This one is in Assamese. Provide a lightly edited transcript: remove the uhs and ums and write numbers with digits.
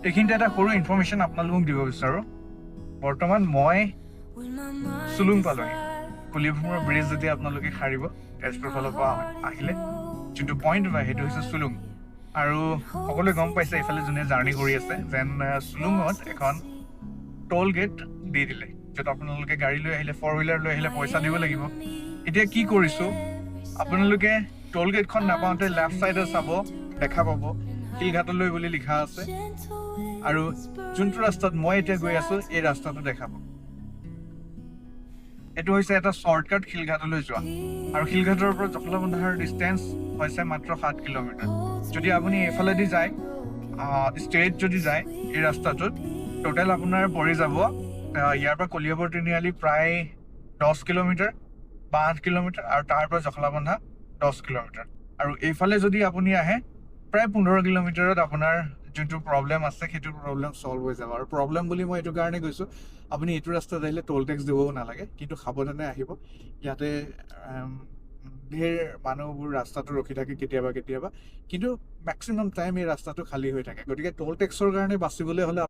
এইখিনিতে এটা সৰু ইনফৰমেশ্যন আপোনালোকক দিব বিচাৰোঁ। বৰ্তমান মই চুলুং পালোহি। কলিয়াভোমোৰা ব্ৰিজ যদি আপোনালোকে সাৰিব তেজপুৰ ফালৰ পৰা আহিলে যোনটো পইণ্ট পায় সেইটো হৈছে চুলুং। আৰু সকলোৱে গম পাইছে এইফালে যোনে জাৰ্ণি কৰি আছে যেন চুলুঙত এখন টোল গেট দি দিলে, য'ত আপোনালোকে গাড়ী লৈ আহিলে, 4 হুইলাৰ লৈ আহিলে পইচা দিব লাগিব। এতিয়া কি কৰিছোঁ, আপোনালোকে টোল গেটখন নাপাওঁতে লেফ্ট ছাইডে চাব, দেখা পাব শিলঘাটলৈ বুলি লিখা আছে। আৰু যোনটো ৰাস্তাত মই এতিয়া গৈ আছোঁ এই ৰাস্তাটো দেখা পাব। এইটো হৈছে এটা শ্বৰ্টকাট শিলঘাটলৈ যোৱা, আৰু শিলঘাটৰ পৰা জখলাবন্ধাৰ ডিষ্টেঞ্চ হৈছে মাত্ৰ 7 কিলোমিটাৰ। যদি আপুনি এইফালেদি যায়, ষ্ট্ৰেইট যদি যায় এই ৰাস্তাটোত, টোটেল আপোনাৰ পৰি যাব ইয়াৰ পৰা কলিয়াবৰ তিনিআলি প্ৰায় 10 কিলোমিটাৰ বা 8 কিলোমিটাৰ, আৰু তাৰ পৰা জখলাবন্ধা 10 কিলোমিটাৰ। আৰু এইফালে যদি আপুনি আহে প্ৰায় 15 কিলোমিটাৰত আপোনাৰ যোনটো প্ৰব্লেম আছে সেইটো প্ৰব্লেম ছল্ভ হৈ যাব। আৰু প্ৰব্লেম বুলি মই এইটো কাৰণে কৈছোঁ, আপুনি এইটো ৰাস্তাত আহিলে টোল টেক্স দিবও নালাগে, কিন্তু সাৱধানে আহিব। ইয়াতে ধেৰ মানুহবোৰ ৰাস্তাটো ৰখি থাকে কেতিয়াবা, কিন্তু মেক্সিমাম টাইম এই ৰাস্তাটো খালী হৈ থাকে। গতিকে টোল টেক্সৰ কাৰণে বাচিবলৈ হ'লে